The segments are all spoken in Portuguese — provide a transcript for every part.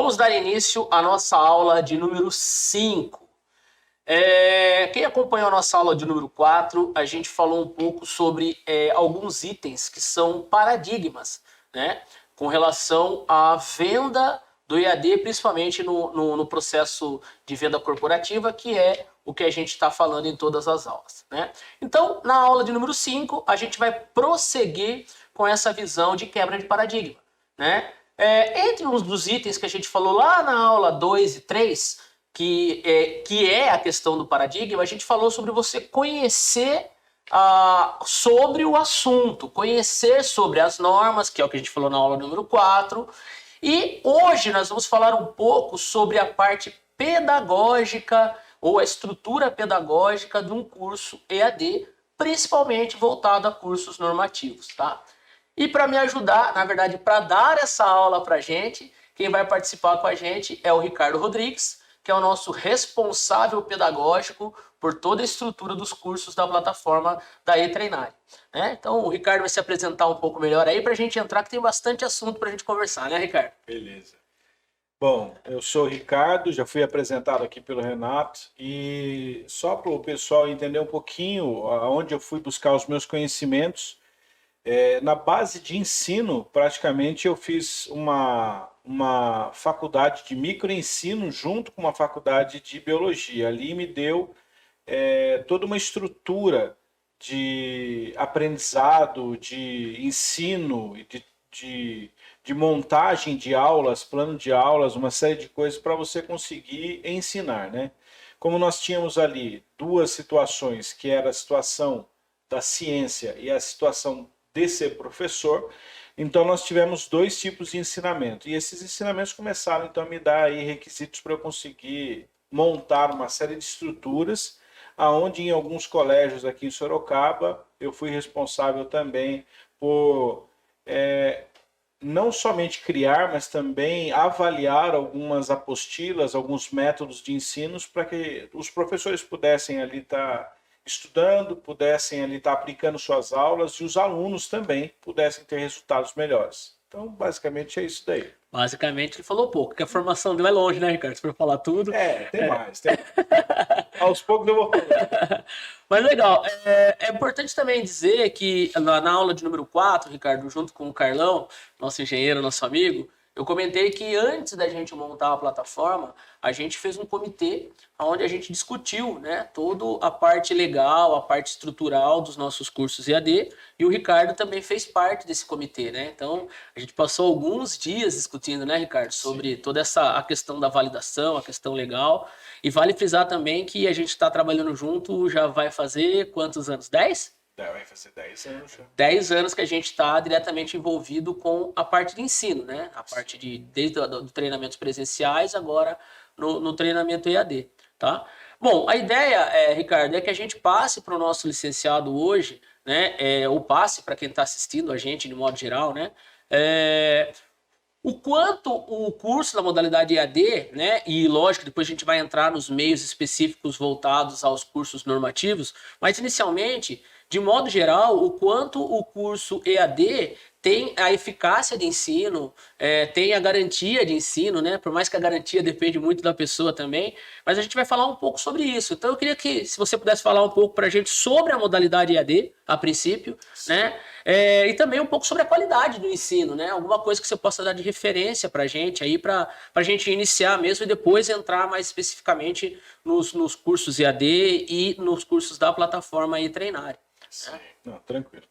Vamos dar início à nossa aula de número 5. Quem acompanhou a nossa aula de número 4, a gente falou um pouco sobre alguns itens que são paradigmas, né? Com relação à venda do EAD, principalmente no processo de venda corporativa, que é o que a gente está falando em todas as aulas, né? Então, na aula de número 5, a gente vai prosseguir com essa visão de quebra de paradigma, né? Entre uns dos itens que a gente falou lá na aula 2 e 3, que é a questão do paradigma, a gente falou sobre você conhecer sobre o assunto, conhecer sobre as normas, que é o que a gente falou na aula número 4. E hoje nós vamos falar um pouco sobre a parte pedagógica ou a estrutura pedagógica de um curso EAD, principalmente voltado a cursos normativos, tá? E para me ajudar, na verdade, para dar essa aula para a gente, quem vai participar com a gente é o Ricardo Rodrigues, que é o nosso responsável pedagógico por toda a estrutura dos cursos da plataforma da eTreinare, né? Então o Ricardo vai se apresentar um pouco melhor aí para a gente entrar, que tem bastante assunto para a gente conversar, né, Ricardo? Beleza. Bom, eu sou o Ricardo, já fui apresentado aqui pelo Renato, e só para o pessoal entender um pouquinho aonde eu fui buscar os meus conhecimentos, na base de ensino, praticamente eu fiz uma faculdade de microensino junto com uma faculdade de biologia. Ali me deu toda uma estrutura de aprendizado, de ensino, de montagem de aulas, plano de aulas, uma série de coisas para você conseguir ensinar, né? Como nós tínhamos ali duas situações, que era a situação da ciência e a situação de ser professor, então nós tivemos dois tipos de ensinamento. E esses ensinamentos começaram então a me dar aí requisitos para eu conseguir montar uma série de estruturas, aonde em alguns colégios aqui em Sorocaba eu fui responsável também por não somente criar, mas também avaliar algumas apostilas, alguns métodos de ensinos para que os professores pudessem ali estar estudando, pudessem ali estar aplicando suas aulas e os alunos também pudessem ter resultados melhores. Então, basicamente é isso daí. Basicamente, ele falou pouco, porque a formação dele é longe, né, Ricardo? Se for falar tudo. Tem mais. Aos poucos eu vou falar. Mas legal, é importante também dizer que na aula de número 4, Ricardo, junto com o Carlão, nosso engenheiro, nosso amigo, eu comentei que antes da gente montar a plataforma, a gente fez um comitê onde a gente discutiu, né, toda a parte legal, a parte estrutural dos nossos cursos EAD, e o Ricardo também fez parte desse comitê, né? Então, a gente passou alguns dias discutindo, né, Ricardo, sobre toda a questão da validação, a questão legal. E vale frisar também que a gente está trabalhando junto, já vai fazer quantos anos? 10? Vai fazer 10 anos já. 10 anos que a gente está diretamente envolvido com a parte de ensino, né? A parte desde do treinamentos presenciais, agora no treinamento EAD, tá? Bom, a ideia, Ricardo, é que a gente passe para o nosso licenciado hoje, né? Ou passe para quem está assistindo a gente de modo geral, né? O quanto o curso da modalidade EAD, né, e lógico, depois a gente vai entrar nos meios específicos voltados aos cursos normativos, mas inicialmente, de modo geral, o quanto o curso EAD tem a eficácia de ensino, tem a garantia de ensino, né? Por mais que a garantia depende muito da pessoa também, mas a gente vai falar um pouco sobre isso. Então eu queria que, se você pudesse falar um pouco para a gente sobre a modalidade EAD, a princípio, né? E também um pouco sobre a qualidade do ensino, né? Alguma coisa que você possa dar de referência para a gente aí, para a gente iniciar mesmo e depois entrar mais especificamente nos cursos EAD e nos cursos da plataforma eTreinare. Né? Não, tranquilo.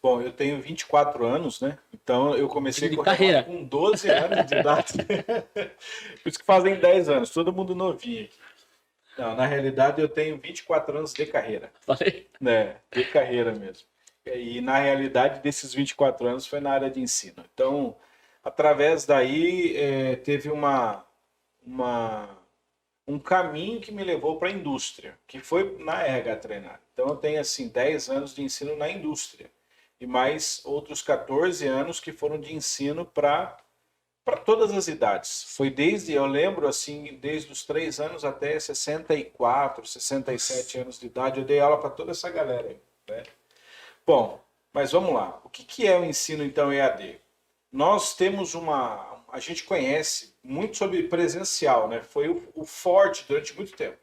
Bom, eu tenho 24 anos, né? Então eu comecei a carreira com 12 anos de idade. Por isso que fazem 10 anos, todo mundo novinho aqui. Não, na realidade eu tenho 24 anos de carreira. Falei? De carreira mesmo. E na realidade desses 24 anos foi na área de ensino. Então, através daí teve um caminho que me levou para a indústria, que foi na RH Treinar. Então eu tenho assim 10 anos de ensino na indústria e mais outros 14 anos que foram de ensino para todas as idades. Foi eu lembro assim, desde os 3 anos até 64, 67 anos de idade, eu dei aula para toda essa galera aí, né? Bom, mas vamos lá. O que é o ensino então EAD? Nós temos a gente conhece muito sobre presencial, né? Foi o forte durante muito tempo.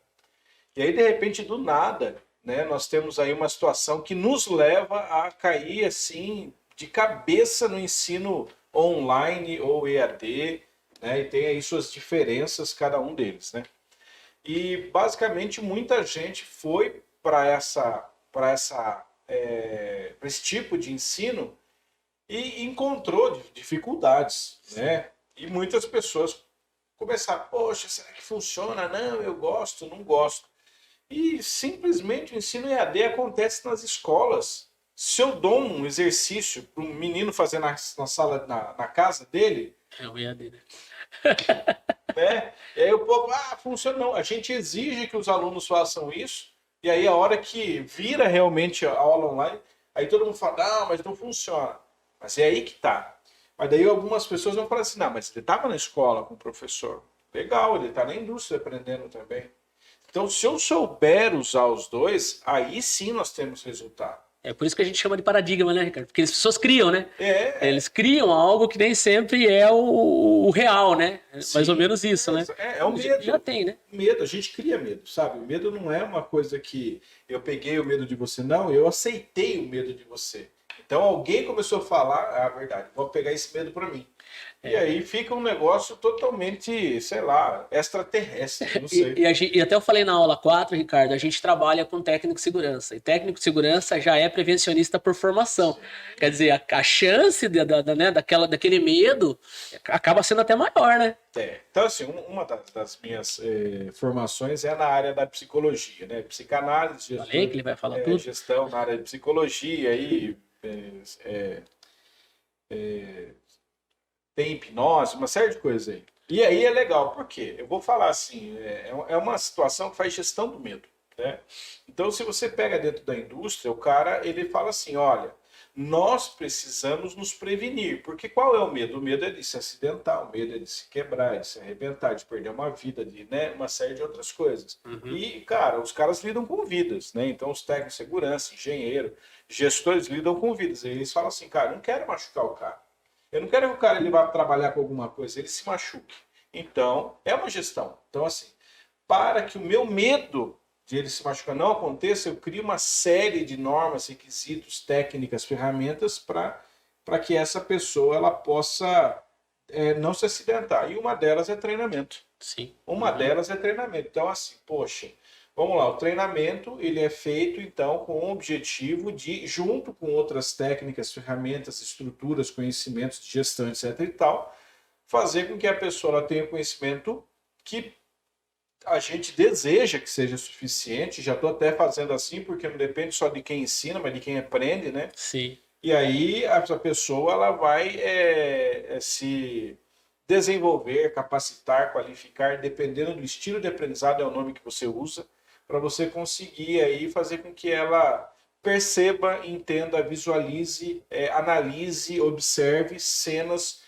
E aí, de repente, do nada, né, nós temos aí uma situação que nos leva a cair assim de cabeça no ensino online ou EAD, né? E tem aí suas diferenças, cada um deles, né? E basicamente muita gente foi para esse tipo de ensino e encontrou dificuldades, né? E muitas pessoas começaram, poxa, será que funciona? Não, eu gosto, não gosto. E simplesmente o ensino EAD acontece nas escolas. Se eu dou um exercício para um menino fazer na sala, na casa dele, É o EAD, né? né? E aí o povo, funciona. Não, a gente exige que os alunos façam isso, e aí a hora que vira realmente a aula online, aí todo mundo fala, não, mas não funciona. Mas é aí que tá. Mas daí algumas pessoas vão falar assim, não, mas ele estava na escola com o professor. Legal, ele está na indústria aprendendo também. Então, se eu souber usar os dois, aí sim nós temos resultado. É por isso que a gente chama de paradigma, né, Ricardo? Porque as pessoas criam, né? É, Eles criam algo que nem sempre é o real, né? Mais ou sim, menos isso, né? é o medo. Já tem, né? Medo, a gente cria medo, sabe? O medo não é uma coisa que eu peguei o medo de você, não, eu aceitei o medo de você. Então alguém começou a falar, verdade, vou pegar esse medo para mim. E aí fica um negócio totalmente, sei lá, extraterrestre, não sei. E até eu falei na aula 4, Ricardo, a gente trabalha com técnico de segurança. E técnico de segurança já é prevencionista por formação. Quer dizer, a chance né, daquele medo acaba sendo até maior, né? Então, assim, uma das minhas formações é na área da psicologia, né? Psicanálise, Falei que ele vai falar tudo. gestão na área de psicologia, aí tem hipnose, uma série de coisas aí. E aí é legal, por quê? Eu vou falar assim, é uma situação que faz gestão do medo, né? Então, se você pega dentro da indústria, o cara, ele fala assim, olha, nós precisamos nos prevenir, porque qual é o medo? O medo é de se acidentar, o medo é de se quebrar, de se arrebentar, de perder uma vida, de, né, uma série de outras coisas. E, cara, os caras lidam com vidas, né? Então, os técnicos de segurança, engenheiro, gestores lidam com vidas. E eles falam assim, cara, eu não quero machucar o cara. Eu não quero que o cara ele vá trabalhar com alguma coisa, ele se machuque. Então, é uma gestão. Então, assim, para que o meu medo de ele se machucar não aconteça, eu crio uma série de normas, requisitos, técnicas, ferramentas para que essa pessoa ela possa não se acidentar. E uma delas é treinamento. Sim. Uma delas é treinamento. Então, assim, poxa, vamos lá, o treinamento ele é feito então com o objetivo de, junto com outras técnicas, ferramentas, estruturas, conhecimentos de gestão, etc. e tal, fazer com que a pessoa ela tenha conhecimento que a gente deseja que seja suficiente. Já estou até fazendo assim, porque não depende só de quem ensina, mas de quem aprende, né? Sim. E aí essa pessoa ela vai se desenvolver, capacitar, qualificar, dependendo do estilo de aprendizado, é o nome que você usa, para você conseguir aí fazer com que ela perceba, entenda, visualize, analise, observe cenas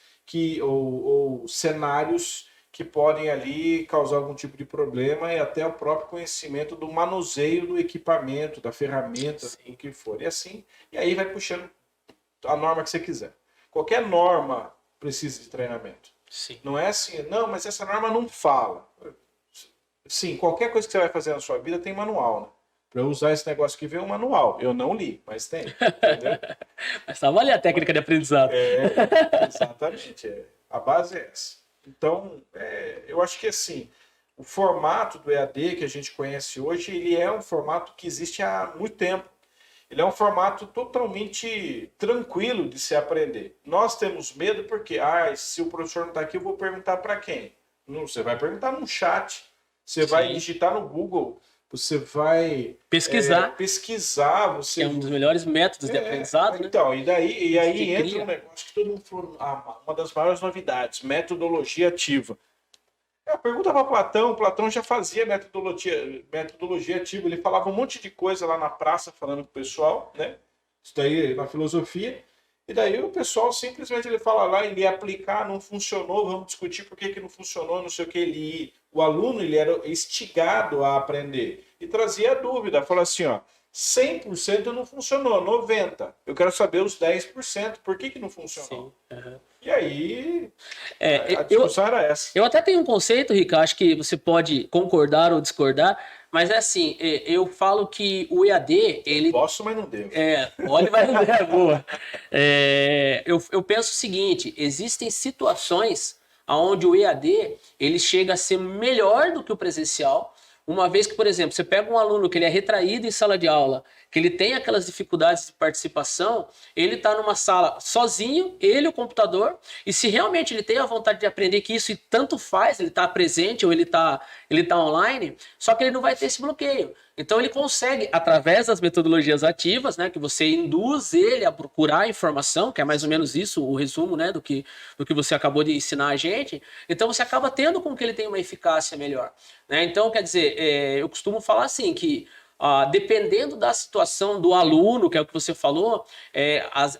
ou cenários que podem ali causar algum tipo de problema e até o próprio conhecimento do manuseio do equipamento, da ferramenta, o que for. E assim, e aí vai puxando a norma que você quiser. Qualquer norma precisa de treinamento. Sim. Não é assim, não, mas essa norma não fala. Sim, qualquer coisa que você vai fazer na sua vida tem manual, né? Para eu usar esse negócio aqui, vem um manual. Eu não li, mas tem. Entendeu? Mas estava ali a técnica de aprendizado. Exatamente. A base é essa. Então, eu acho que assim, o formato do EAD que a gente conhece hoje, ele é um formato que existe há muito tempo. Ele é um formato totalmente tranquilo de se aprender. Nós temos medo porque, se o professor não está aqui, eu vou perguntar para quem? Não, você vai perguntar num chat, você vai digitar no Google, você vai pesquisar, você... que é um dos melhores métodos de aprendizado, né? Então, e aí entra um negócio que todo mundo falou, uma das maiores novidades, metodologia ativa. Pergunta para Platão já fazia metodologia ativa, ele falava um monte de coisa lá na praça falando com o pessoal, né? Isso daí na filosofia, e daí o pessoal simplesmente ele fala lá, ele ia aplicar, não funcionou, vamos discutir por que não funcionou, não sei o que, o aluno ele era instigado a aprender e trazia a dúvida, falou assim, 100% não funcionou, 90%, eu quero saber os 10%, por que não funcionou? Sim. Uhum. E aí, É, a discussão era essa. eu até tenho um conceito, Rica, acho que você pode concordar ou discordar, mas é assim, eu falo que o EAD, ele Posso, mas não devo. olha, vai é boa. Eu penso o seguinte: existem situações onde o EAD ele chega a ser melhor do que o presencial, uma vez que, por exemplo, você pega um aluno que ele é retraído em sala de aula, que ele tem aquelas dificuldades de participação, ele está numa sala sozinho, ele e o computador, e se realmente ele tem a vontade de aprender, que isso tanto faz, ele está presente ou ele tá online, só que ele não vai ter esse bloqueio. Então ele consegue, através das metodologias ativas, né, que você induz ele a procurar informação, que é mais ou menos isso, o resumo, né, do que você acabou de ensinar a gente, então você acaba tendo com que ele tenha uma eficácia melhor. Né? Então, quer dizer, eu costumo falar assim, que dependendo da situação do aluno, que é o que você falou,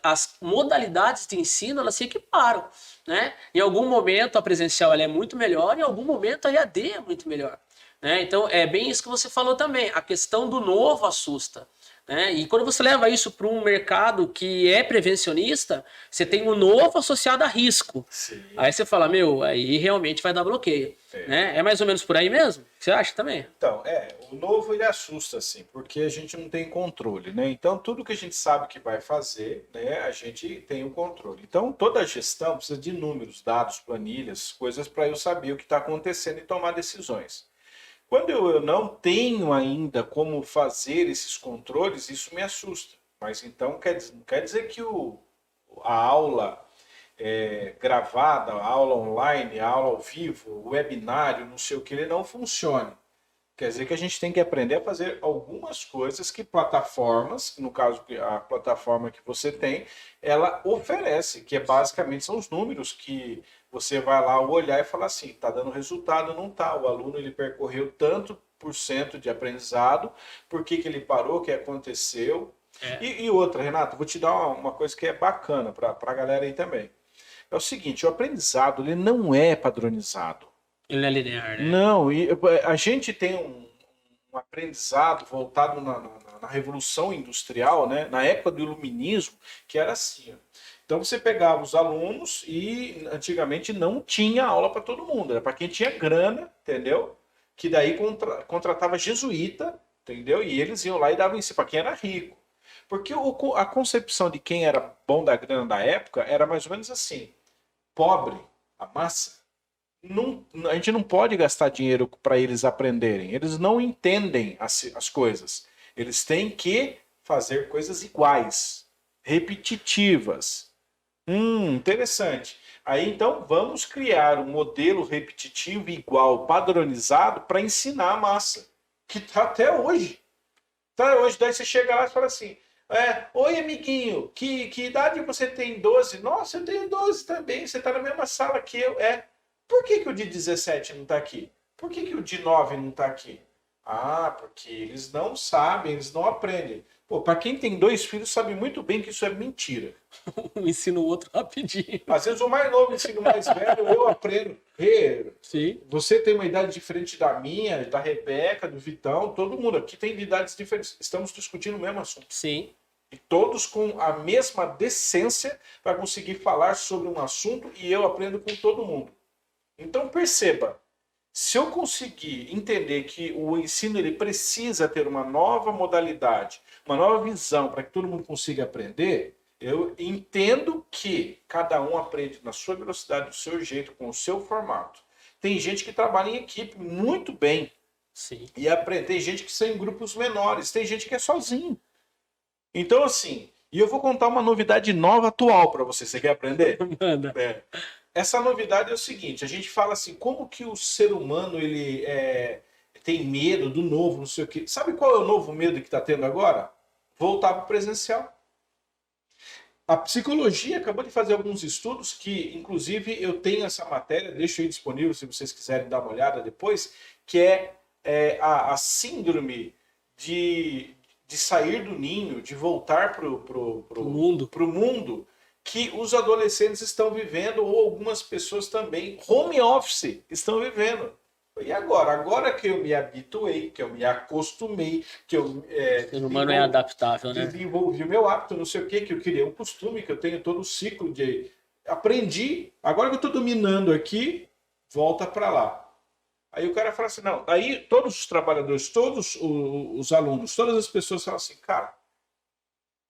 as modalidades de ensino, elas se equiparam. Né? Em algum momento a presencial ela é muito melhor, em algum momento a EAD é muito melhor. Né? Então, é bem isso que você falou também. A questão do novo assusta. Né? E quando você leva isso para um mercado que é prevencionista, você tem o novo associado a risco. Sim. Aí você fala, meu, aí realmente vai dar bloqueio. Né? É mais ou menos por aí mesmo? Você acha também? Então, o novo ele assusta, assim, porque a gente não tem controle, né? Então, tudo que a gente sabe que vai fazer, né, a gente tem o controle. Então, toda a gestão precisa de números, dados, planilhas, coisas para eu saber o que está acontecendo e tomar decisões. Quando eu não tenho ainda como fazer esses controles, isso me assusta. Mas então não quer dizer que a aula gravada, a aula online, a aula ao vivo, o webinário, não sei o que, ele não funcione. Quer dizer que a gente tem que aprender a fazer algumas coisas que plataformas, no caso a plataforma que você tem, ela oferece, que basicamente são os números que você vai lá olhar e falar assim, está dando resultado, não está. O aluno ele percorreu tanto por cento de aprendizado, por que ele parou, o que aconteceu. E outra, Renato, vou te dar uma coisa que é bacana para a galera aí também. É o seguinte, o aprendizado ele não é padronizado. Ele não é linear, né? Não, e a gente tem um aprendizado voltado na Revolução Industrial, né? Na época do Iluminismo, que era assim. Ó. Então você pegava os alunos e antigamente não tinha aula para todo mundo, era para quem tinha grana, entendeu? Que daí contratava jesuíta, entendeu? E eles iam lá e davam isso para quem era rico. Porque a concepção de quem era bom da grana da época era mais ou menos assim: pobre, a massa. Não, a gente não pode gastar dinheiro para eles aprenderem. Eles não entendem as coisas. Eles têm que fazer coisas iguais, repetitivas. Interessante. Aí então vamos criar um modelo repetitivo igual, padronizado para ensinar a massa, que está até hoje. Tá, hoje daí você chega lá e fala assim: oi amiguinho, que idade você tem? 12? Nossa, eu tenho 12 também. Você está na mesma sala que eu. Por que o de 17 não está aqui? Por que o de 9 não está aqui? Ah, porque eles não sabem, eles não aprendem. Pô, para quem tem 2 filhos, sabe muito bem que isso é mentira. Um ensina o outro rapidinho. Às vezes o mais novo ensina o mais velho, eu aprendo. Sim. Você tem uma idade diferente da minha, da Rebeca, do Vitão, todo mundo aqui tem idades diferentes. Estamos discutindo o mesmo assunto. Sim. E todos com a mesma decência para conseguir falar sobre um assunto e eu aprendo com todo mundo. Então perceba, se eu conseguir entender que o ensino ele precisa ter uma nova modalidade, uma nova visão para que todo mundo consiga aprender, eu entendo que cada um aprende na sua velocidade, do seu jeito, com o seu formato. Tem gente que trabalha em equipe muito bem. Sim. E aprende. Tem gente que são em grupos menores, tem gente que é sozinho. Então, assim, e eu vou contar uma novidade nova atual para você. Você quer aprender? Manda. Essa novidade é o seguinte, a gente fala assim, como que o ser humano ele tem medo do novo, não sei o quê. Sabe qual é o novo medo que está tendo agora? Voltar para o presencial. A psicologia acabou de fazer alguns estudos que, inclusive, eu tenho essa matéria, deixo aí disponível se vocês quiserem dar uma olhada depois, que a síndrome de sair do ninho, de voltar para o mundo, que os adolescentes estão vivendo, ou algumas pessoas também, home office, estão vivendo. E agora? Agora que eu me habituei, que eu me acostumei, que eu O ser humano é adaptável, né? desenvolvi o meu hábito, não sei o que eu criei um costume, que eu tenho todo o ciclo de aprendi, agora que eu estou dominando aqui, volta para lá. Aí o cara fala assim, não, aí todos os trabalhadores, todos os alunos, todas as pessoas falam assim, cara,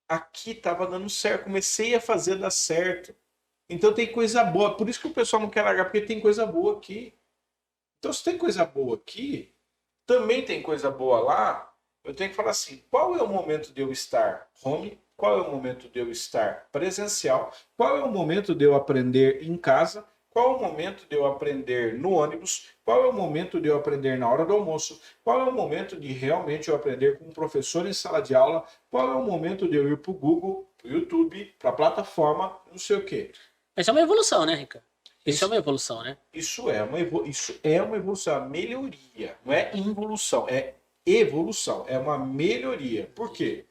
aqui estava dando certo, comecei a fazer dar certo. Então tem coisa boa, por isso que o pessoal não quer largar, porque tem coisa boa aqui. Então se tem coisa boa aqui, também tem coisa boa lá, eu tenho que falar assim, qual é o momento de eu estar home? Qual é o momento de eu estar presencial? Qual é o momento de eu aprender em casa? Qual é o momento de eu aprender no ônibus? Qual é o momento de eu aprender na hora do almoço? Qual é o momento de realmente eu aprender com um professor em sala de aula? Qual é o momento de eu ir para o Google, para o YouTube, para a plataforma, não sei o quê? Isso é uma evolução, né, Rica? Isso é uma evolução, né? Isso é uma evolução, uma melhoria. Não é involução, é evolução. É uma melhoria. Por quê?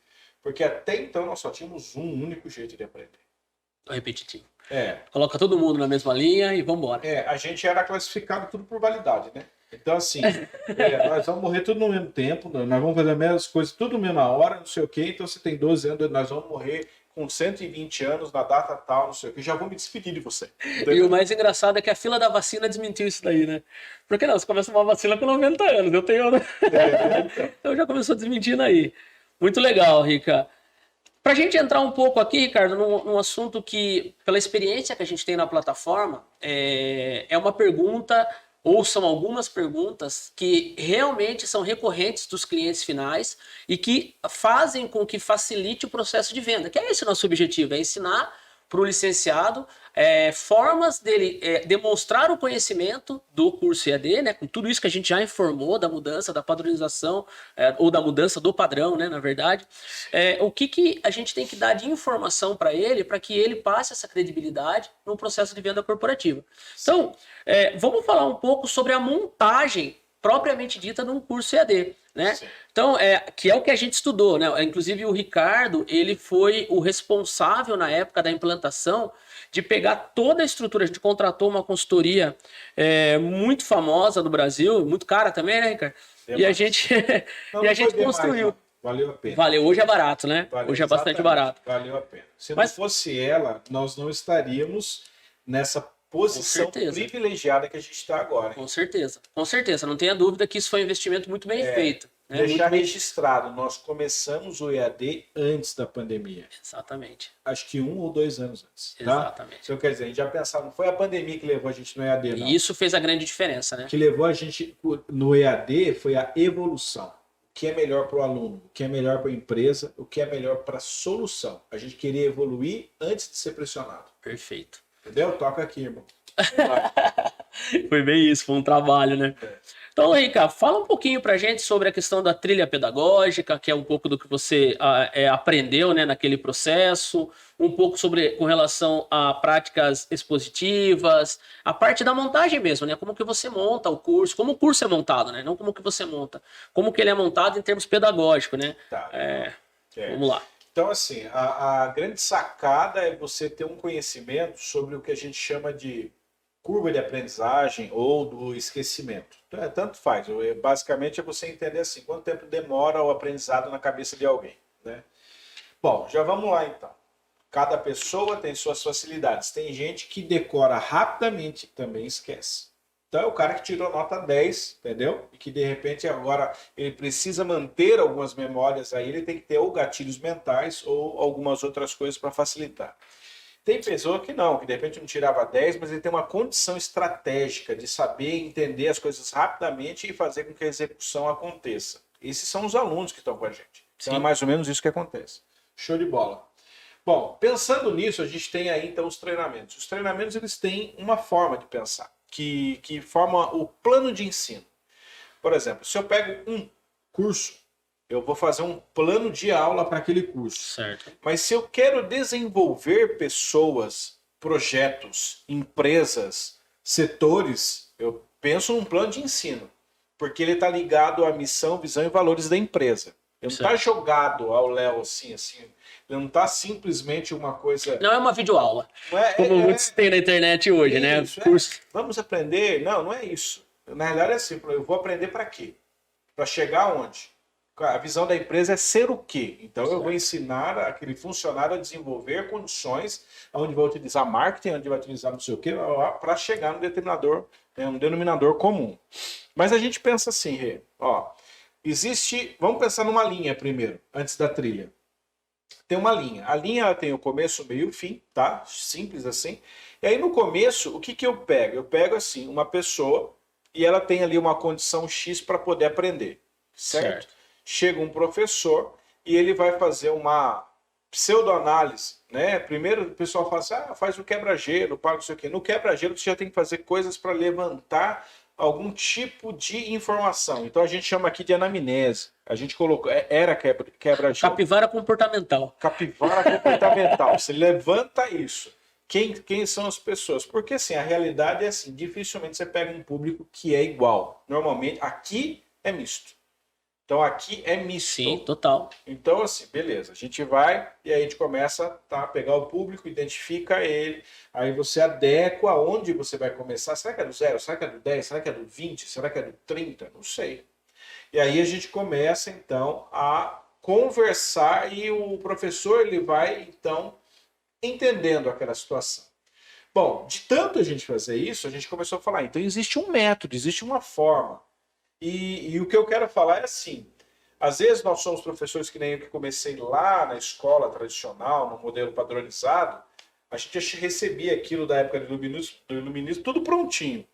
Porque até então nós só tínhamos um único jeito de aprender. Repetitivo. É, Coloca todo mundo na mesma linha e vambora. a gente era classificado tudo por validade, né? Então, assim, nós vamos morrer tudo no mesmo tempo, nós vamos fazer as mesmas coisas tudo na mesma hora, não sei o quê. Então, você tem 12 anos, nós vamos morrer com 120 anos na data tal, não sei o quê. Já vou me despedir de você. E o mais engraçado é que a fila da vacina desmentiu isso daí, né? Porque não, você começa uma vacina com 90 anos, eu tenho, né? Então já começou desmentindo aí. Muito legal, Rica. Pra gente entrar um pouco aqui, Ricardo, num assunto que, pela experiência que a gente tem na plataforma, é uma pergunta, ou são algumas perguntas, que realmente são recorrentes dos clientes finais e que fazem com que facilite o processo de venda, que é esse o nosso objetivo, é ensinar para o licenciado formas dele demonstrar o conhecimento do curso EAD, né, com tudo isso que a gente já informou da mudança, da padronização, ou da mudança do padrão, né, na verdade, o que a gente tem que dar de informação para ele, para que ele passe essa credibilidade no processo de venda corporativa. Então, vamos falar um pouco sobre a montagem propriamente dita num curso EAD, né? Sim. Então, que é o que a gente estudou, né? Inclusive o Ricardo, ele foi o responsável na época da implantação de pegar toda a estrutura. A gente contratou uma consultoria muito famosa no Brasil, muito cara também, né, Ricardo? Demais. E a gente, Não, e a não gente foi demais, construiu. não. Valeu a pena. Valeu, hoje é barato, né? Valeu, Hoje é bastante exatamente. barato. Valeu a pena. Se Mas- não fosse ela, nós não estaríamos nessa posição certeza. privilegiada que a gente está agora. Hein? Com certeza. Não tenha dúvida que isso foi um investimento muito bem feito. Né? Deixar Muito bem- registrado, nós começamos o EAD antes da pandemia. Exatamente. Acho que 1 ou 2 anos antes. Tá? Exatamente. Então, quer dizer, a gente já pensava, não foi a pandemia que levou a gente no EAD, não. E isso fez a grande diferença, né? O que levou a gente no EAD foi a evolução. O que é melhor para o aluno, o que é melhor para a empresa, o que é melhor para a solução. A gente queria evoluir antes de ser pressionado. Perfeito. Entendeu? Toca aqui, irmão. Foi bem isso, foi um trabalho, né? Então, Rica, fala um pouquinho pra gente sobre a questão da trilha pedagógica, que é um pouco do que você aprendeu, né, naquele processo, um pouco com relação a práticas expositivas, a parte da montagem mesmo, né? Como que você monta o curso, como o curso é montado, né? Não como que você monta, como que ele é montado em termos pedagógicos, né? Tá. Vamos lá. Então, assim, a grande sacada é você ter um conhecimento sobre o que a gente chama de curva de aprendizagem ou do esquecimento. Então, tanto faz. Basicamente é você entender assim, quanto tempo demora o aprendizado na cabeça de alguém. Né? Bom, já vamos lá então. Cada pessoa tem suas facilidades. Tem gente que decora rapidamente e também esquece. Então é o cara que tirou nota 10, entendeu? E que de repente agora ele precisa manter algumas memórias aí, ele tem que ter ou gatilhos mentais ou algumas outras coisas para facilitar. Tem pessoa que não, que de repente não tirava 10, mas ele tem uma condição estratégica de saber entender as coisas rapidamente e fazer com que a execução aconteça. Esses são os alunos que estão com a gente. Então Sim. é mais ou menos isso que acontece. Show de bola. Bom, pensando nisso, a gente tem aí então os treinamentos. Os treinamentos eles têm uma forma de pensar, que forma o plano de ensino. Por exemplo, se eu pego um curso, eu vou fazer um plano de aula para aquele curso. Certo. Mas se eu quero desenvolver pessoas, projetos, empresas, setores, eu penso num plano de ensino, porque ele está ligado à missão, visão e valores da empresa. Ele não está jogado ao léu assim. Ele não está simplesmente uma coisa... Não é uma videoaula, como muitos têm na internet hoje, né? Isso, Curso. Vamos aprender? Não, não é isso. Na realidade é assim, eu vou aprender para quê? Para chegar aonde? A visão da empresa é ser o quê? Então, eu vou ensinar aquele funcionário a desenvolver condições onde vai utilizar marketing, onde vai utilizar não sei o quê, para chegar no determinador, um denominador comum. Mas a gente pensa assim, Rê, ó, existe, vamos pensar numa linha primeiro, antes da trilha. Tem uma linha. A linha ela tem o começo, meio e fim, tá? Simples assim. E aí no começo, o que que eu pego? Eu pego assim, uma pessoa e ela tem ali uma condição X para poder aprender, certo? Chega um professor e ele vai fazer uma pseudoanálise, né? Primeiro o pessoal fala assim, faz o quebra-gelo, para não sei o quê. No quebra-gelo você já tem que fazer coisas para levantar algum tipo de informação. Então a gente chama aqui de anamnese. A gente colocou, era quebra-gelo. Capivara comportamental. Capivara comportamental. Você levanta isso. Quem são as pessoas? Porque assim, a realidade é assim, dificilmente você pega um público que é igual. Normalmente, aqui é misto. Então aqui é misto. Sim, total. Então assim, beleza, a gente vai e aí a gente começa a pegar o público, identifica ele, aí você adequa aonde você vai começar. Será que é do 0? Será que é do 10? Será que é do 20? Será que é do 30? Não sei. E aí a gente começa então a conversar e o professor ele vai então entendendo aquela situação. Bom, de tanto a gente fazer isso, a gente começou a falar, então existe um método, existe uma forma. E o que eu quero falar é assim, às vezes nós somos professores que nem eu que comecei lá na escola tradicional, no modelo padronizado, a gente recebia aquilo da época do iluminismo tudo prontinho.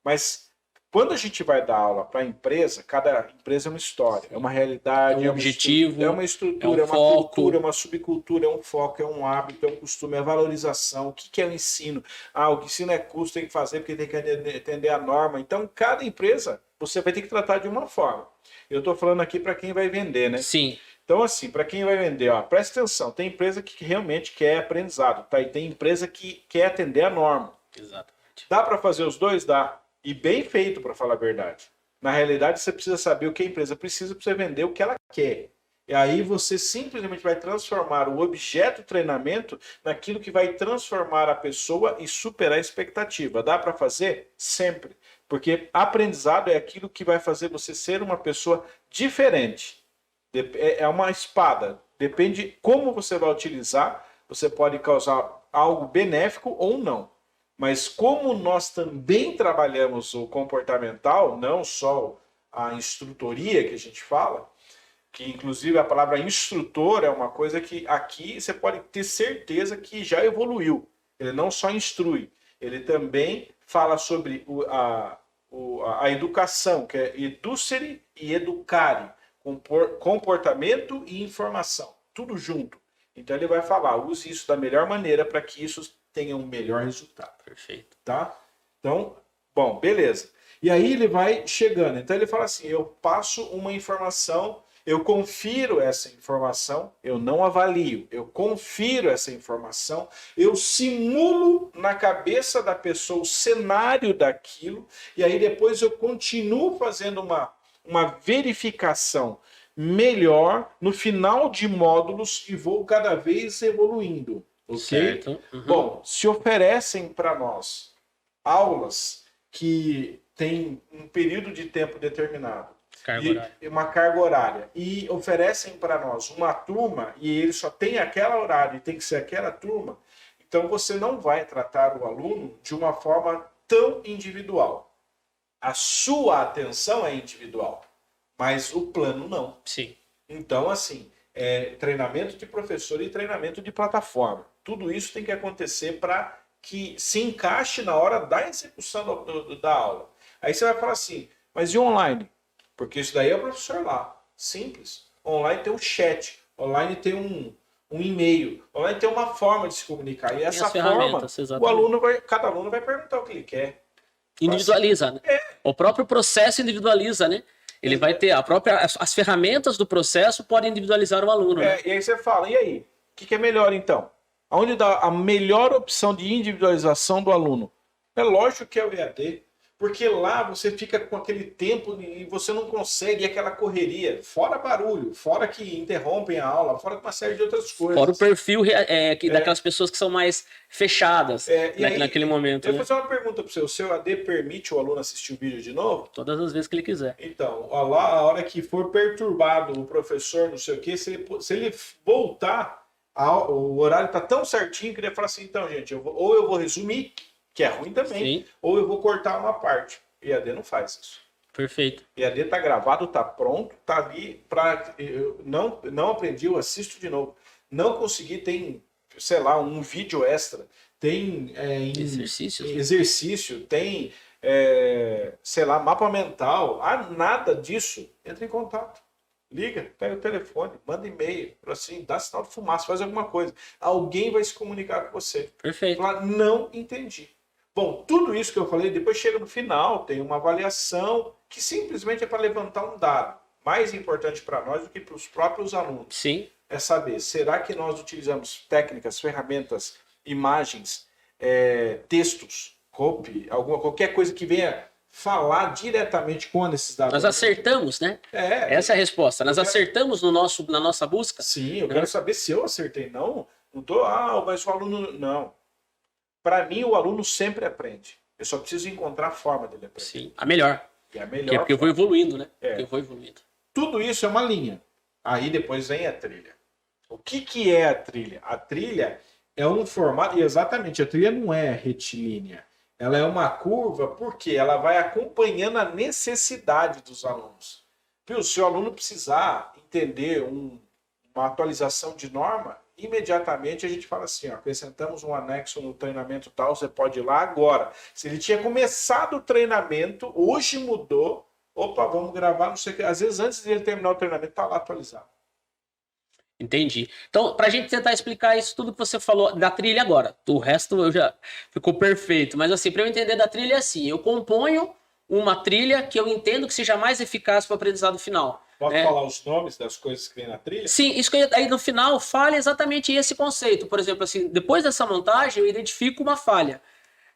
Mas quando a gente vai dar aula para a empresa, cada empresa é uma história, é uma realidade, é um objetivo, é uma estrutura, é uma cultura, é uma subcultura, é um foco, é um hábito, é um costume, é valorização. O que é o ensino? O ensino é custo, tem que fazer porque tem que atender a norma. Então, cada empresa você vai ter que tratar de uma forma. Eu estou falando aqui para quem vai vender, né? Sim. Então, assim, para quem vai vender, presta atenção, tem empresa que realmente quer aprendizado, tá? E tem empresa que quer atender a norma. Exatamente. Dá para fazer os dois? Dá. E bem feito, para falar a verdade. Na realidade, você precisa saber o que a empresa precisa para você vender o que ela quer. E aí você simplesmente vai transformar o objeto treinamento naquilo que vai transformar a pessoa e superar a expectativa. Dá para fazer? Sempre. Porque aprendizado é aquilo que vai fazer você ser uma pessoa diferente. É uma espada. Depende como você vai utilizar. Você pode causar algo benéfico ou não. Mas como nós também trabalhamos o comportamental, não só a instrutoria que a gente fala, que inclusive a palavra instrutor é uma coisa que aqui você pode ter certeza que já evoluiu. Ele não só instrui, ele também fala sobre a educação, que é educere e educare, comportamento e informação, tudo junto. Então ele vai falar, use isso da melhor maneira para que isso tenha um melhor resultado. Perfeito. Tá? Então, bom, beleza. E aí ele vai chegando. Então ele fala assim, eu passo uma informação, eu confiro essa informação, eu não avalio, eu confiro essa informação, eu simulo na cabeça da pessoa o cenário daquilo, e aí depois eu continuo fazendo uma verificação melhor no final de módulos e vou cada vez evoluindo. Ok? Certo. Uhum. Bom, se oferecem para nós aulas que têm um período de tempo determinado, uma carga horária, e oferecem para nós uma turma e ele só tem aquela horário e tem que ser aquela turma, então você não vai tratar o aluno de uma forma tão individual. A sua atenção é individual, mas o plano não. Sim. Então, assim, treinamento de professor e treinamento de plataforma. Tudo isso tem que acontecer para que se encaixe na hora da execução da aula. Aí você vai falar assim, mas e online? Porque isso daí é o professor lá. Simples. Online tem um chat, online tem um e-mail, online tem uma forma de se comunicar. E essa forma, cada aluno vai perguntar o que ele quer. Individualiza, né? O próprio processo individualiza, né? Ele vai ter as ferramentas do processo podem individualizar o aluno. Né? E aí você fala, e aí? O que é melhor então? Aonde dá a melhor opção de individualização do aluno? É lógico que é o EAD. Porque lá você fica com aquele tempo e você não consegue aquela correria, fora barulho, fora que interrompem a aula, fora uma série de outras coisas. Fora o perfil daquelas pessoas que são mais fechadas E aí, naquele momento, eu né? vou fazer uma pergunta para você. O seu AD permite o aluno assistir o vídeo de novo? Todas as vezes que ele quiser. Então, ó lá, a hora que for perturbado o professor, não sei o quê, se ele voltar, o horário tá tão certinho que ele fala assim, então, gente, ou eu vou resumir, que é ruim também, Sim, ou eu vou cortar uma parte. E a D não faz isso. perfeito. E a D tá gravado, tá pronto, tá ali para não aprendi, eu assisto de novo. Não consegui, tem, sei lá, um vídeo extra, tem Exercícios. exercício, tem sei lá, mapa mental, nada disso. Entra em contato. Liga, pega o telefone, manda e-mail, assim, dá sinal de fumaça, faz alguma coisa. Alguém vai se comunicar com você. Perfeito. Falar, não entendi. Bom, tudo isso que eu falei, depois chega no final, tem uma avaliação que simplesmente é para levantar um dado. Mais importante para nós do que para os próprios alunos. Sim. É saber, será que nós utilizamos técnicas, ferramentas, imagens, textos, copy, qualquer coisa que venha falar diretamente com a necessidade. Nós acertamos, né? Essa é a resposta. Nós acertamos na nossa busca? Sim, eu quero saber se eu acertei. Não tô, mas o aluno... Não. Para mim, o aluno sempre aprende. Eu só preciso encontrar a forma dele aprender. Sim, a melhor. E a melhor Porque eu vou evoluindo, né? É. Eu vou evoluindo. Tudo isso é uma linha. Aí depois vem a trilha. O que é a trilha? A trilha é um formato... E exatamente, a trilha não é retilínea. Ela é uma curva porque ela vai acompanhando a necessidade dos alunos. Se o aluno precisar entender uma atualização de norma, imediatamente a gente fala assim, ó, acrescentamos um anexo no treinamento tal, você pode ir lá agora. Se ele tinha começado o treinamento, hoje mudou, opa, vamos gravar, não sei o que. Às vezes antes de ele terminar o treinamento, está lá atualizado. Entendi. Então, para a gente tentar explicar isso tudo que você falou da trilha agora, o resto eu já ficou perfeito. Mas assim, para eu entender da trilha é assim, eu componho uma trilha que eu entendo que seja mais eficaz para o aprendizado final. Posso falar os nomes das coisas que tem na trilha? Sim, isso que aí no final fala exatamente esse conceito. Por exemplo, assim, depois dessa montagem eu identifico uma falha.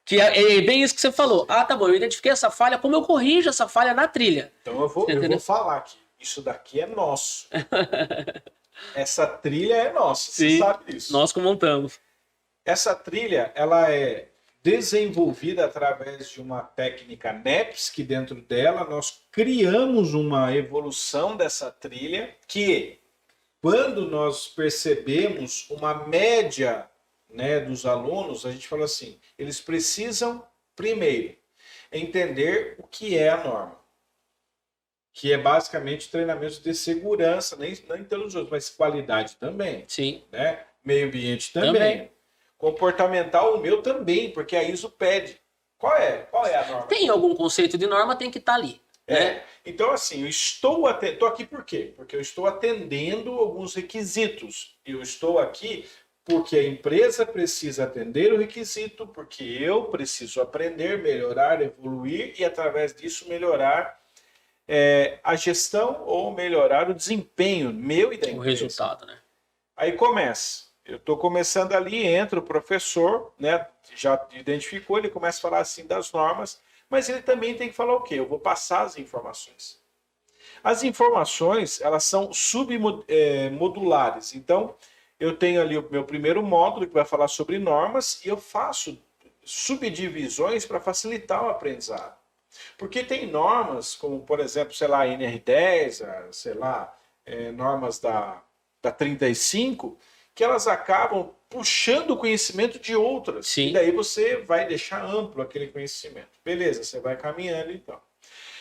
Que é bem isso que você falou. Ah, tá bom, eu identifiquei essa falha, como eu corrijo essa falha na trilha? Então eu vou falar aqui. Isso daqui é nosso. Essa trilha é nossa, Sim, você sabe disso. Nós que montamos. Essa trilha, ela é desenvolvida através de uma técnica NEPS, que dentro dela nós criamos uma evolução dessa trilha que, quando nós percebemos uma média, né, dos alunos, a gente fala assim, eles precisam, primeiro, entender o que é a norma, que é basicamente treinamentos de segurança, nem todos os outros, mas qualidade também. Sim. Né? Meio ambiente também. Comportamental, o meu também, porque a ISO pede. Qual é a norma? Tem algum conceito de norma, tem que estar ali. Né? Então, assim, eu estou aqui por quê? Porque eu estou atendendo alguns requisitos. Eu estou aqui porque a empresa precisa atender o requisito, porque eu preciso aprender, melhorar, evoluir e, através disso, melhorar a gestão ou melhorar o desempenho meu e da empresa. O resultado, né? Aí começa. Eu estou começando ali, entra o professor, né? Já identificou, ele começa a falar assim das normas, mas ele também tem que falar o quê? Eu vou passar as informações. As informações, elas são submodulares. Então, eu tenho ali o meu primeiro módulo que vai falar sobre normas e eu faço subdivisões para facilitar o aprendizado. Porque tem normas, como por exemplo, sei lá, a NR10, sei lá, normas da 35, que elas acabam puxando o conhecimento de outras. Sim. E daí você vai deixar amplo aquele conhecimento. Beleza, você vai caminhando então.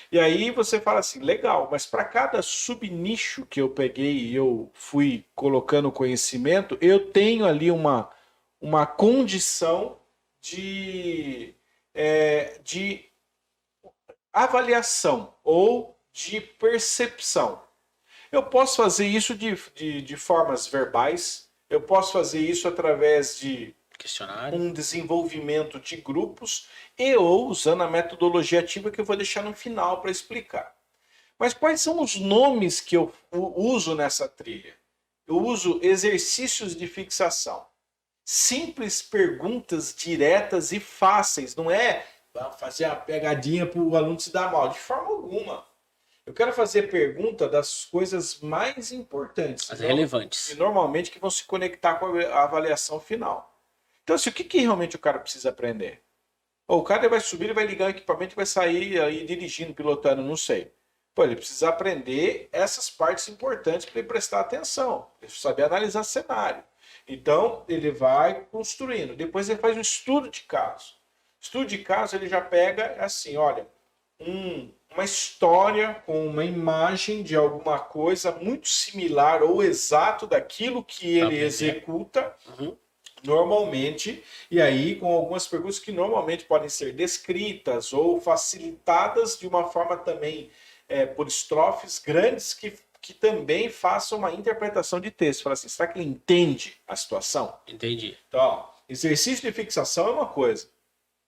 E aí você fala assim, legal, mas para cada subnicho que eu peguei e eu fui colocando conhecimento, eu tenho ali uma condição de avaliação ou de percepção. Eu posso fazer isso de formas verbais, eu posso fazer isso através de questionário, um desenvolvimento de grupos e ou usando a metodologia ativa que eu vou deixar no final para explicar. Mas quais são os nomes que eu uso nessa trilha? Eu uso exercícios de fixação. Simples perguntas diretas e fáceis, não é fazer a pegadinha para o aluno se dar mal. De forma alguma. Eu quero fazer pergunta das coisas mais importantes. As relevantes. E normalmente que vão se conectar com a avaliação final. Então, assim, o que realmente o cara precisa aprender? O cara vai subir, ele vai ligar o equipamento e vai sair aí dirigindo, pilotando, não sei. Pô, ele precisa aprender essas partes importantes para ele prestar atenção, ele saber analisar cenário. Então, ele vai construindo. Depois ele faz um estudo de caso. Estudo de caso, ele já pega assim, olha, uma história com uma imagem de alguma coisa muito similar ou exato daquilo que ele executa. Normalmente, e aí com algumas perguntas que normalmente podem ser descritas ou facilitadas de uma forma também por estrofes grandes que também façam uma interpretação de texto. Fala assim, será que ele entende a situação? Entendi. Então, ó, exercício de fixação é uma coisa.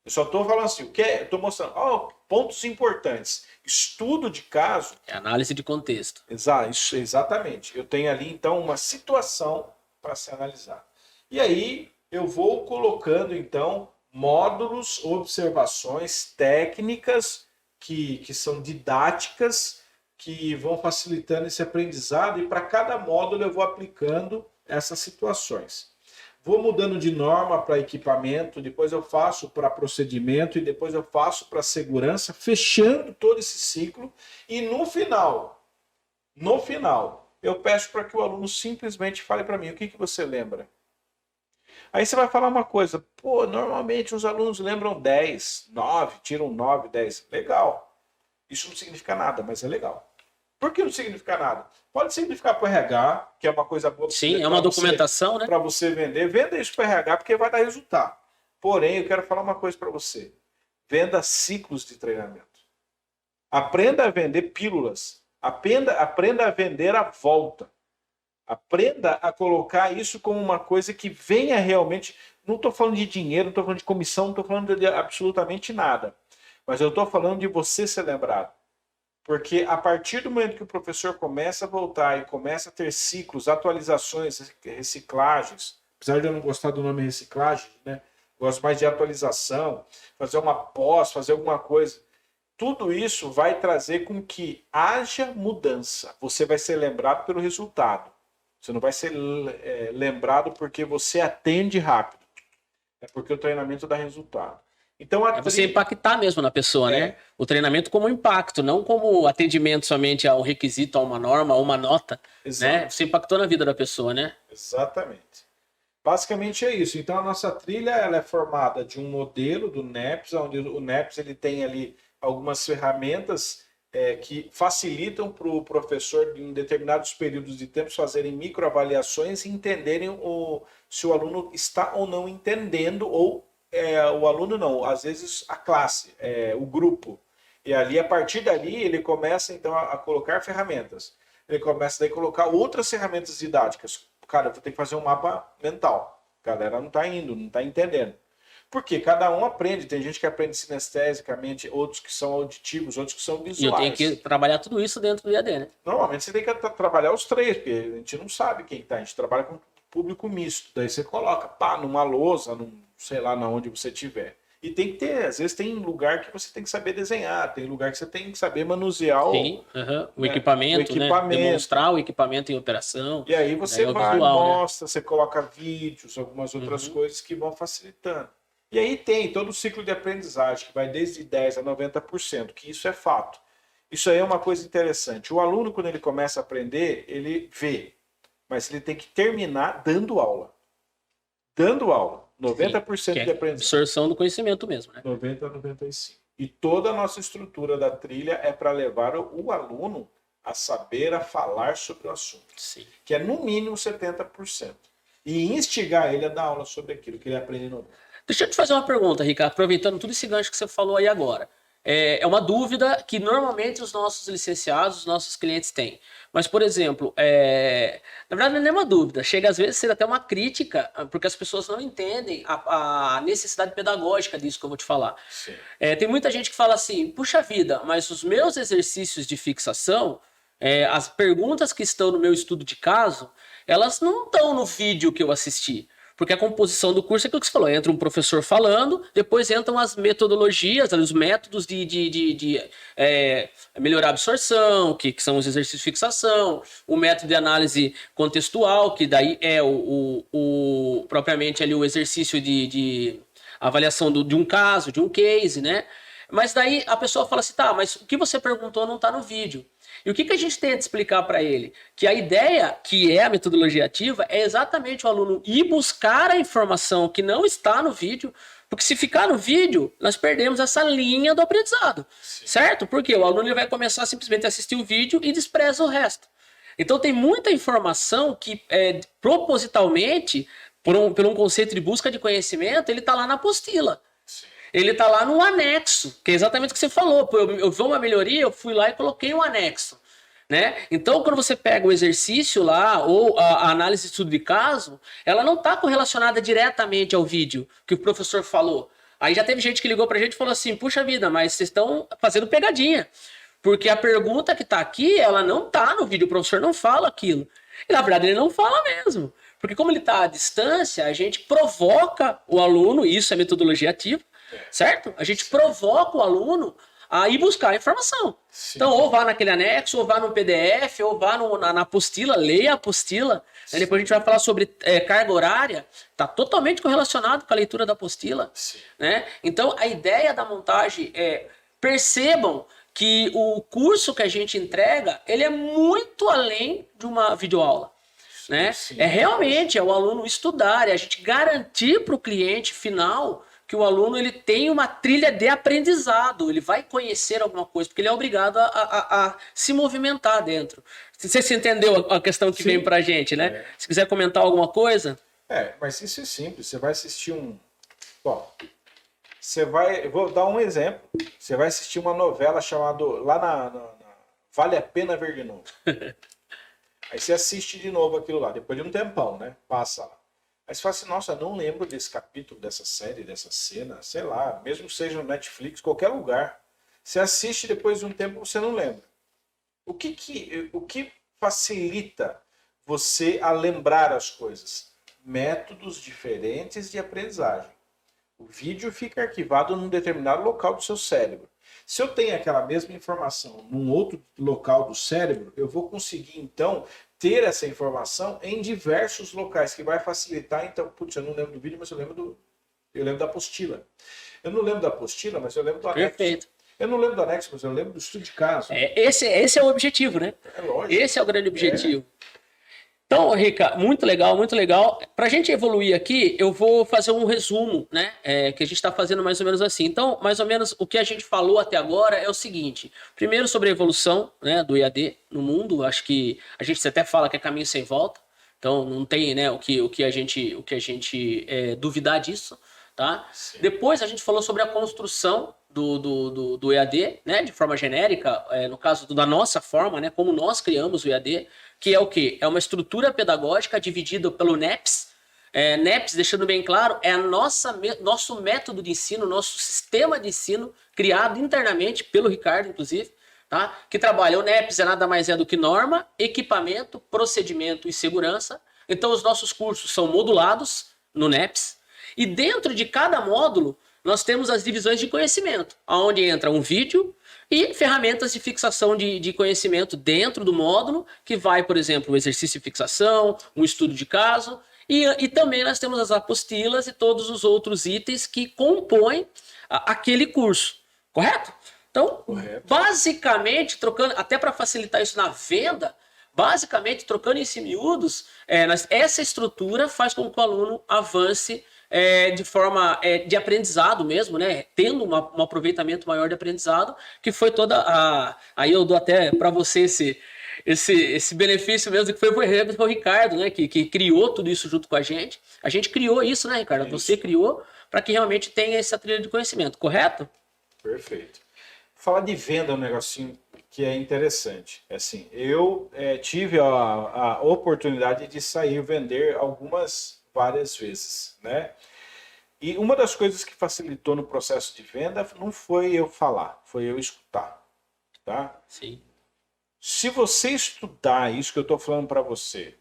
Eu só estou falando assim, estou mostrando pontos importantes. Estudo de caso. É análise de contexto. Exatamente. Eu tenho ali, então, uma situação para ser analisada. E aí eu vou colocando, então, módulos, observações técnicas que são didáticas, que vão facilitando esse aprendizado, e para cada módulo eu vou aplicando essas situações. Vou mudando de norma para equipamento, depois eu faço para procedimento e depois eu faço para segurança, fechando todo esse ciclo, e no final, eu peço para que o aluno simplesmente fale para mim, o que você lembra? Aí você vai falar uma coisa, pô, normalmente os alunos lembram 10, 9, tiram 9, 10. Legal. Isso não significa nada, mas é legal. Por que não significa nada? Pode significar para o RH, que é uma coisa boa. Sim, é uma documentação, né? Para você vender. Venda isso para o RH, porque vai dar resultado. Porém, eu quero falar uma coisa para você. Venda ciclos de treinamento. Aprenda a vender pílulas. Aprenda a vender a volta. Aprenda a colocar isso como uma coisa que venha realmente... Não estou falando de dinheiro, não estou falando de comissão, não estou falando de absolutamente nada. Mas eu estou falando de você ser lembrado. Porque a partir do momento que o professor começa a voltar e começa a ter ciclos, atualizações, reciclagens, apesar de eu não gostar do nome reciclagem, né? Gosto mais de atualização, fazer uma pós, fazer alguma coisa. Tudo isso vai trazer com que haja mudança. Você vai ser lembrado pelo resultado. Você não vai ser lembrado porque você atende rápido. É porque o treinamento dá resultado. Então, você impactar mesmo na pessoa, né? O treinamento como impacto, não como atendimento somente a um requisito, a uma norma, a uma nota. Né? Você impactou na vida da pessoa, né? Exatamente. Basicamente é isso. Então, a nossa trilha ela é formada de um modelo do NEPS, onde o NEPS ele tem ali algumas ferramentas que facilitam para o professor, em determinados períodos de tempo, fazerem microavaliações e entenderem se o aluno está ou não entendendo, ou o aluno não, às vezes a classe, o grupo. E ali, a partir dali, ele começa então a colocar ferramentas. Ele começa daí a colocar outras ferramentas didáticas. Cara, eu vou ter que fazer um mapa mental. A galera não está indo, não está entendendo. Porque cada um aprende. Tem gente que aprende sinestesicamente, outros que são auditivos, outros que são visuais. E eu tenho que trabalhar tudo isso dentro do IAD, né? Normalmente você tem que trabalhar os três, porque a gente não sabe quem está. A gente trabalha com público misto. Daí você coloca, numa lousa, sei lá, onde você estiver. E tem que ter, às vezes tem lugar que você tem que saber desenhar, tem lugar que você tem que saber manusear o equipamento, né? Demonstrar o equipamento em operação. E aí você vai, mostra, você coloca vídeos, algumas outras coisas que vão facilitando. E aí tem todo o ciclo de aprendizagem, que vai desde 10% a 90%, que isso é fato. Isso aí é uma coisa interessante. O aluno, quando ele começa a aprender, ele vê, mas ele tem que terminar dando aula. Dando aula. 90% de aprendizagem. Absorção do conhecimento mesmo, né? 90% a 95%. E toda a nossa estrutura da trilha é para levar o aluno a saber, a falar sobre o assunto. Sim. Que é no mínimo 70%. E instigar ele a dar aula sobre aquilo que ele aprende no... Deixa eu te fazer uma pergunta, Ricardo, aproveitando todo esse gancho que você falou aí agora. É uma dúvida que normalmente os nossos licenciados, os nossos clientes têm. Mas, por exemplo, na verdade não é uma dúvida, chega às vezes a ser até uma crítica, porque as pessoas não entendem a necessidade pedagógica disso que eu vou te falar. Tem muita gente que fala assim, puxa vida, mas os meus exercícios de fixação, as perguntas que estão no meu estudo de caso, elas não estão no vídeo que eu assisti. Porque a composição do curso é aquilo que você falou, entra um professor falando, depois entram as metodologias, os métodos de melhorar a absorção, que são os exercícios de fixação, o método de análise contextual, que daí é propriamente ali o exercício de avaliação de um caso, de um case, né? Mas daí a pessoa fala assim, tá, mas o que você perguntou não está no vídeo. E o que a gente tenta explicar para ele? Que a ideia, que é a metodologia ativa, é exatamente o aluno ir buscar a informação que não está no vídeo, porque se ficar no vídeo, nós perdemos essa linha do aprendizado, certo? Porque o aluno ele vai começar simplesmente a assistir o vídeo e despreza o resto. Então tem muita informação que, propositalmente, por um conceito de busca de conhecimento, ele está lá na apostila. Ele está lá no anexo, que é exatamente o que você falou. Pô, eu vi uma melhoria, eu fui lá e coloquei um anexo. Né? Então, quando você pega o exercício lá, ou a análise de estudo de caso, ela não está correlacionada diretamente ao vídeo que o professor falou. Aí já teve gente que ligou para a gente e falou assim, puxa vida, mas vocês estão fazendo pegadinha. Porque a pergunta que está aqui, ela não está no vídeo, o professor não fala aquilo. E na verdade ele não fala mesmo. Porque como ele está à distância, a gente provoca o aluno, isso é metodologia ativa, certo? A gente provoca o aluno a ir buscar a informação. Sim. Então, ou vá naquele anexo, ou vá no PDF, ou vá na apostila, leia a apostila. Né? Depois a gente vai falar sobre carga horária, está totalmente correlacionado com a leitura da apostila. Né? Então, a ideia da montagem é, percebam que o curso que a gente entrega, ele é muito além de uma videoaula. Né? É realmente o aluno estudar, é a gente garantir para o cliente final que o aluno ele tem uma trilha de aprendizado, ele vai conhecer alguma coisa, porque ele é obrigado a se movimentar dentro. Você entendeu a questão que vem para a gente, né? Se quiser comentar alguma coisa. Mas isso é simples, você vai assistir um... Bom, você vai... Vou dar um exemplo. Você vai assistir uma novela chamada... Lá na Vale a Pena Ver de Novo. Aí você assiste de novo aquilo lá, depois de um tempão, né? Passa lá. Aí você fala assim, nossa, não lembro desse capítulo, dessa série, dessa cena, sei lá, mesmo que seja no Netflix, qualquer lugar. Você assiste depois de um tempo, você não lembra. O que facilita você a lembrar as coisas? Métodos diferentes de aprendizagem. O vídeo fica arquivado num determinado local do seu cérebro. Se eu tenho aquela mesma informação num outro local do cérebro, eu vou conseguir, então, ter essa informação em diversos locais, que vai facilitar. Então, putz, eu não lembro do vídeo, mas eu lembro da apostila. Eu não lembro da apostila, mas eu lembro do anexo. Perfeito. Eu não lembro do anexo, mas eu lembro do estudo de caso. Esse é o objetivo, né? É lógico. Esse é o grande objetivo. Então, Rica, muito legal, muito legal. Para a gente evoluir aqui, eu vou fazer um resumo, né? Que a gente está fazendo mais ou menos assim. Então, mais ou menos o que a gente falou até agora é o seguinte: primeiro, sobre a evolução, né, do EAD no mundo. Acho que a gente até fala que é caminho sem volta. Então, não tem, né, o que a gente duvidar disso, tá? Sim. Depois a gente falou sobre a construção do EAD, né, de forma genérica, no caso da nossa forma, né, como nós criamos o EAD, que é o quê? É uma estrutura pedagógica dividida pelo NEPS. NEPS, deixando bem claro, é nosso método de ensino, nosso sistema de ensino, criado internamente pelo Ricardo, inclusive, tá? Que trabalha. O NEPS nada mais do que norma, equipamento, procedimento e segurança. Então, os nossos cursos são modulados no NEPS. E dentro de cada módulo, nós temos as divisões de conhecimento, onde entra um vídeo e ferramentas de fixação de conhecimento dentro do módulo, que vai, por exemplo, o exercício de fixação, um estudo de caso, e também nós temos as apostilas e todos os outros itens que compõem aquele curso, correto? Então, basicamente, trocando, até para facilitar isso na venda, basicamente, trocando em miúdos, essa estrutura faz com que o aluno avance de forma de aprendizado mesmo, né? Tendo um aproveitamento maior de aprendizado, que foi toda a... Aí eu dou até para você esse benefício mesmo, que foi o Ricardo, né? Que criou tudo isso junto com a gente. A gente criou isso, né, Ricardo? Você criou para que realmente tenha essa trilha de conhecimento, correto? Perfeito. Falar de venda é um negocinho que é interessante. Assim, eu tive a oportunidade de sair vender várias vezes, né? E uma das coisas que facilitou no processo de venda não foi eu falar, foi eu escutar, tá? Sim. Se você estudar isso que eu estou falando para você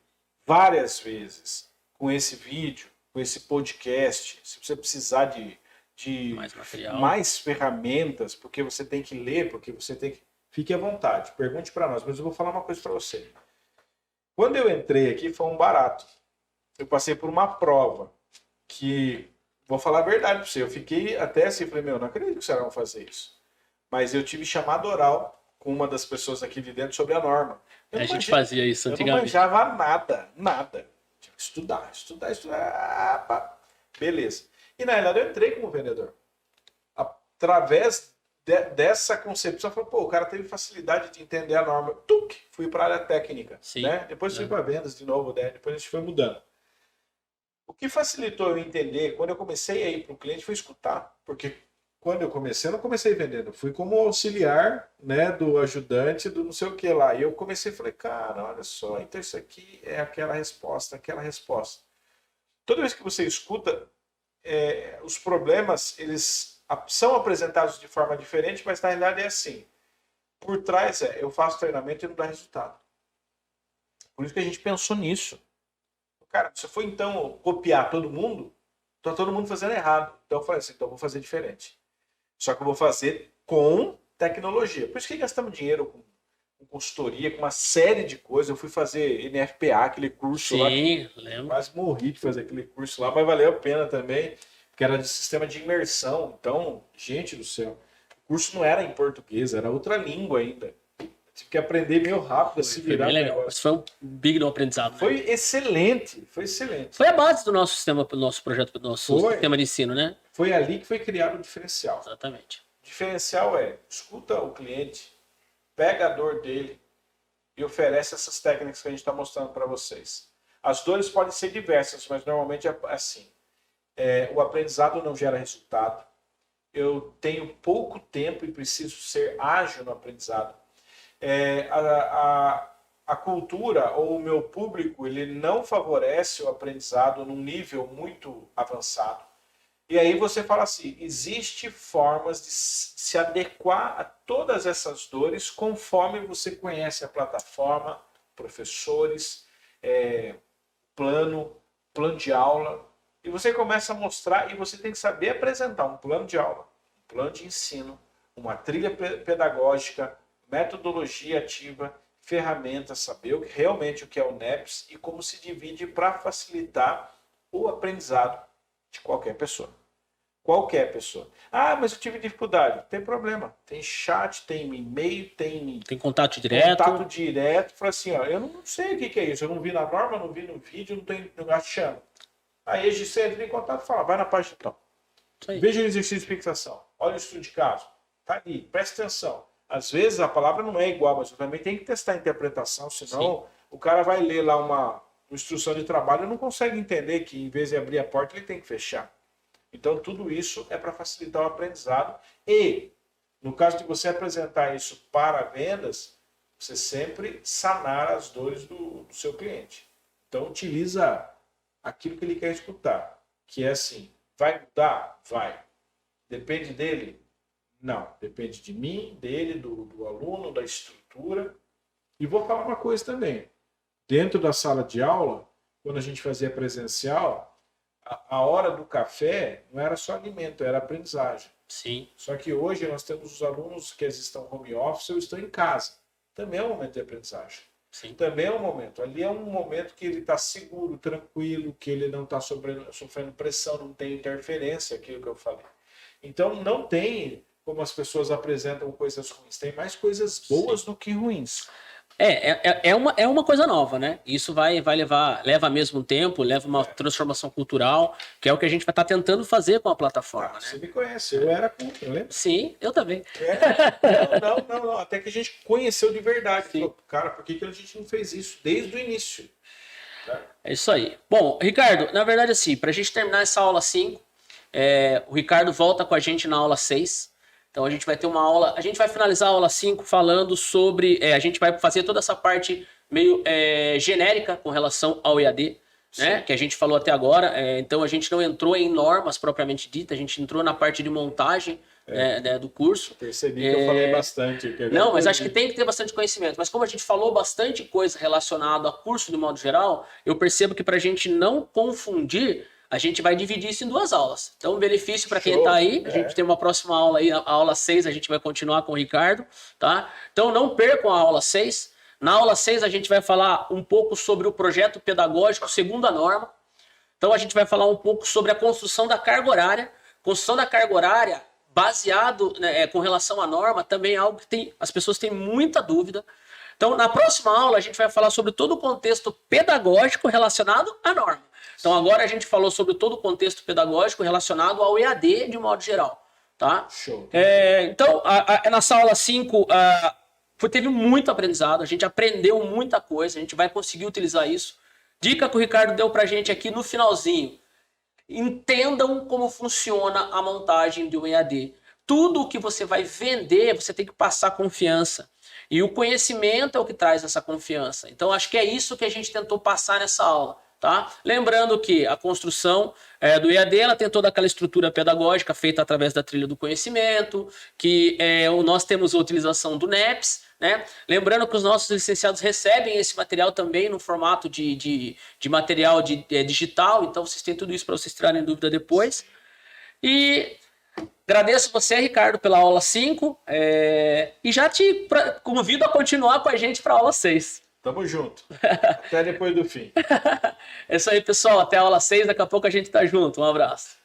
várias vezes com esse vídeo, com esse podcast, se você precisar de Mais material. mais ferramentas, porque você tem que ler, porque você tem que... Fique à vontade, pergunte para nós, mas eu vou falar uma coisa para você. Quando eu entrei aqui, foi um barato. Eu passei por uma prova que, vou falar a verdade para você, eu fiquei até assim, falei, não acredito que vocês vão fazer isso. Mas eu tive chamado oral com uma das pessoas aqui de dentro sobre a norma. A gente fazia isso eu antigamente. Eu não manjava nada. Tinha que estudar. Beleza. E na realidade eu entrei como vendedor. Através dessa concepção, eu falei, pô, o cara teve facilidade de entender a norma. Fui para a área técnica. Sim, né? Depois fui para vendas de novo, né? Depois a gente foi mudando. O que facilitou eu entender, quando eu comecei a ir para o cliente, foi escutar. Porque quando eu comecei, eu não comecei vendendo. Eu fui como auxiliar, né, do ajudante, do não sei o que lá. E eu comecei e falei, cara, olha só, então isso aqui é aquela resposta, aquela resposta. Toda vez que você escuta, os problemas, eles são apresentados de forma diferente, mas na realidade é assim. Por trás eu faço treinamento e não dá resultado. Por isso que a gente pensou nisso. Cara, se foi então copiar todo mundo, tá todo mundo fazendo errado. Então eu falei assim, então eu vou fazer diferente. Só que eu vou fazer com tecnologia. Por isso que gastamos dinheiro com consultoria, com uma série de coisas. Eu fui fazer NFPA, aquele curso lá. Sim, lembro. Quase morri de fazer aquele curso lá, mas valeu a pena também, porque era de sistema de imersão. Então, gente do céu, o curso não era em português, era outra língua ainda. Tive que aprender meio rápido a se virar. Foi bem legal. Isso foi um big no aprendizado. Foi excelente, foi excelente. Foi a base do nosso sistema, do nosso projeto, do nosso sistema de ensino, né? Foi ali que foi criado o diferencial. Exatamente. O diferencial escuta o cliente, pega a dor dele e oferece essas técnicas que a gente está mostrando para vocês. As dores podem ser diversas, mas normalmente é assim. O aprendizado não gera resultado. Eu tenho pouco tempo e preciso ser ágil no aprendizado. A cultura ou o meu público, ele não favorece o aprendizado num nível muito avançado. E aí você fala assim, existe formas de se adequar a todas essas dores conforme você conhece a plataforma, professores, plano de aula. E você começa a mostrar e você tem que saber apresentar um plano de aula, um plano de ensino, uma trilha pedagógica, metodologia ativa, ferramentas, saber realmente o que é o NEPS e como se divide para facilitar o aprendizado de qualquer pessoa. Qualquer pessoa. Ah, mas eu tive dificuldade. Não tem problema. Tem chat, tem e-mail, tem contato direto. Contato direto. Fala assim, ó, eu não sei o que é isso. Eu não vi na norma, não vi no vídeo, não estou achando. Aí você entra em contato e fala, vai na página então. Veja o exercício de fixação. Olha o estudo de caso. Tá ali, presta atenção. Às vezes a palavra não é igual, mas você também tem que testar a interpretação, senão o cara vai ler lá uma instrução de trabalho e não consegue entender que em vez de abrir a porta, ele tem que fechar. Então tudo isso é para facilitar o aprendizado e, no caso de você apresentar isso para vendas, você sempre sanar as dores do seu cliente. Então utiliza aquilo que ele quer escutar, que é assim, vai mudar? Vai. Depende dele? Não. Depende de mim, dele, do aluno, da estrutura. E vou falar uma coisa também. Dentro da sala de aula, quando a gente fazia presencial, a hora do café não era só alimento, era aprendizagem. Sim. Só que hoje nós temos os alunos que estão home office ou estão em casa. Também é um momento de aprendizagem. Sim. Também é um momento. Ali é um momento que ele está seguro, tranquilo, que ele não está sofrendo pressão, não tem interferência, aquilo que eu falei. Então não tem como as pessoas apresentam coisas ruins. Tem mais coisas boas do que ruins. É uma coisa nova, né? Isso leva mesmo tempo, leva uma transformação cultural, que é o que a gente vai estar tentando fazer com a plataforma. Né? Você me conhece, eu era contra, lembra? Sim, eu também. Não. Até que a gente conheceu de verdade. Falou, cara, por que a gente não fez isso desde o início? Tá? É isso aí. Bom, Ricardo, na verdade, assim, para a gente terminar essa aula 5, o Ricardo volta com a gente na aula 6. Então a gente vai ter uma aula, a gente vai finalizar a aula 5 falando sobre, a gente vai fazer toda essa parte meio genérica com relação ao EAD, né, que a gente falou até agora. Então a gente não entrou em normas propriamente dita, a gente entrou na parte de montagem do curso. Percebi que eu falei bastante. Não, mas acho que tem que ter bastante conhecimento. Mas como a gente falou bastante coisa relacionada a curso de modo geral, eu percebo que para a gente não confundir, a gente vai dividir isso em 2 aulas. Então, benefício para quem Show. está aí, a gente tem uma próxima aula aí, a aula 6, a gente vai continuar com o Ricardo, tá? Então, não percam a aula 6. Na aula 6, a gente vai falar um pouco sobre o projeto pedagógico segundo a norma. Então, a gente vai falar um pouco sobre a construção da carga horária. Construção da carga horária, baseado, né, com relação à norma, também é algo que as pessoas têm muita dúvida. Então, na próxima aula, a gente vai falar sobre todo o contexto pedagógico relacionado à norma. Então, agora a gente falou sobre todo o contexto pedagógico relacionado ao EAD de modo geral. Tá? Show. Então, nessa aula 5, teve muito aprendizado, a gente aprendeu muita coisa, a gente vai conseguir utilizar isso. Dica que o Ricardo deu pra gente aqui no finalzinho. Entendam como funciona a montagem de um EAD. Tudo que você vai vender, você tem que passar confiança. E o conhecimento é o que traz essa confiança. Então, acho que é isso que a gente tentou passar nessa aula. Tá? Lembrando que a construção do EAD ela tem toda aquela estrutura pedagógica feita através da trilha do conhecimento, que nós temos a utilização do NEPS, né? Lembrando que os nossos licenciados recebem esse material também no formato de material digital, então vocês têm tudo isso para vocês tirarem dúvida depois. E agradeço você, Ricardo, pela aula 5 e já te convido a continuar com a gente para a aula 6. Tamo junto. Até depois do fim. É isso aí, pessoal. Até a aula 6. Daqui a pouco a gente tá junto. Um abraço.